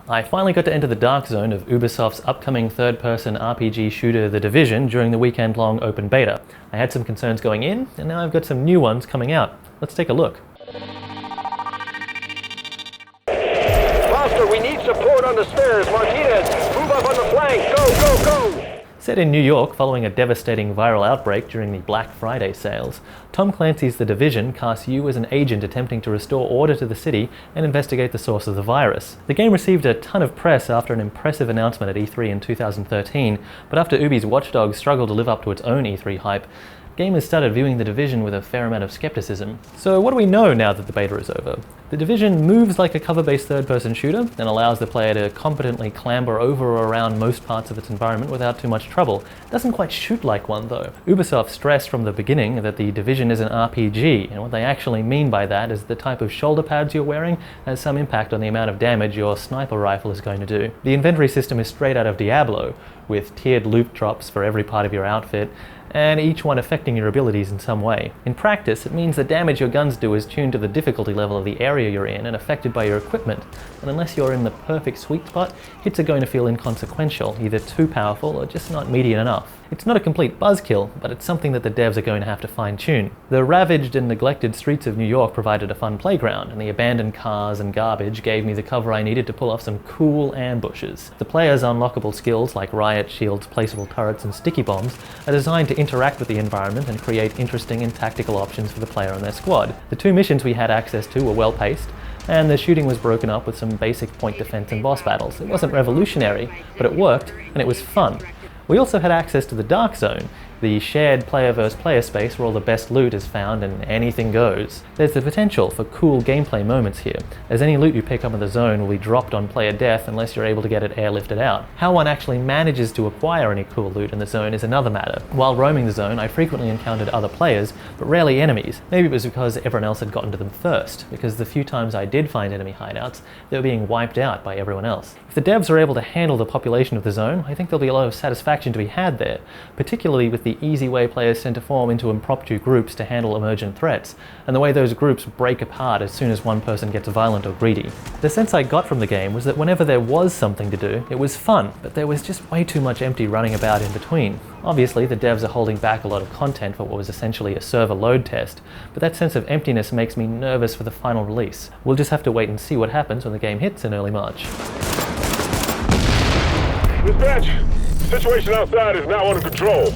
I finally got to enter the dark zone of Ubisoft's upcoming third-person RPG shooter The Division during the weekend-long open beta. I had some concerns going in, and now I've got some new ones coming out. Let's take a look. Foster, we need support on the stairs. Martinez, move up on the flank. Go, go, go! Set in New York following a devastating viral outbreak during the Black Friday sales, Tom Clancy's The Division casts you as an agent attempting to restore order to the city and investigate the source of the virus. The game received a ton of press after an impressive announcement at E3 in 2013, but after Ubi's Watch Dogs struggled to live up to its own E3 hype, gamers started viewing The Division with a fair amount of skepticism. So what do we know now that the beta is over? The Division moves like a cover-based third-person shooter and allows the player to competently clamber over or around most parts of its environment without too much trouble. It doesn't quite shoot like one though. Ubisoft stressed from the beginning that The Division is an RPG, and what they actually mean by that is the type of shoulder pads you're wearing has some impact on the amount of damage your sniper rifle is going to do. The inventory system is straight out of Diablo, with tiered loot drops for every part of your outfit, and each one affecting your abilities in some way. In practice, it means the damage your guns do is tuned to the difficulty level of the area you're in and affected by your equipment, and unless you're in the perfect sweet spot, hits are going to feel inconsequential, either too powerful or just not median enough. It's not a complete buzzkill, but it's something that the devs are going to have to fine-tune. The ravaged and neglected streets of New York provided a fun playground, and the abandoned cars and garbage gave me the cover I needed to pull off some cool ambushes. The player's unlockable skills like riot shields, placeable turrets, and sticky bombs are designed to interact with the environment and create interesting and tactical options for the player and their squad. The 2 missions we had access to were well-paced, and the shooting was broken up with some basic point defense and boss battles. It wasn't revolutionary, but it worked, and it was fun. We also had access to the Dark Zone, the shared player versus player space where all the best loot is found and anything goes. There's the potential for cool gameplay moments here, as any loot you pick up in the zone will be dropped on player death unless you're able to get it airlifted out. How one actually manages to acquire any cool loot in the zone is another matter. While roaming the zone, I frequently encountered other players, but rarely enemies. Maybe it was because everyone else had gotten to them first, because the few times I did find enemy hideouts, they were being wiped out by everyone else. If the devs are able to handle the population of the zone, I think there'll be a lot of satisfaction to be had there, particularly with the easy way players tend to form into impromptu groups to handle emergent threats, and the way those groups break apart as soon as one person gets violent or greedy. The sense I got from the game was that whenever there was something to do, it was fun, but there was just way too much empty running about in between. Obviously, the devs are holding back a lot of content for what was essentially a server load test, but that sense of emptiness makes me nervous for the final release. We'll just have to wait and see what happens when the game hits in early March. Dispatch, situation outside is now under control.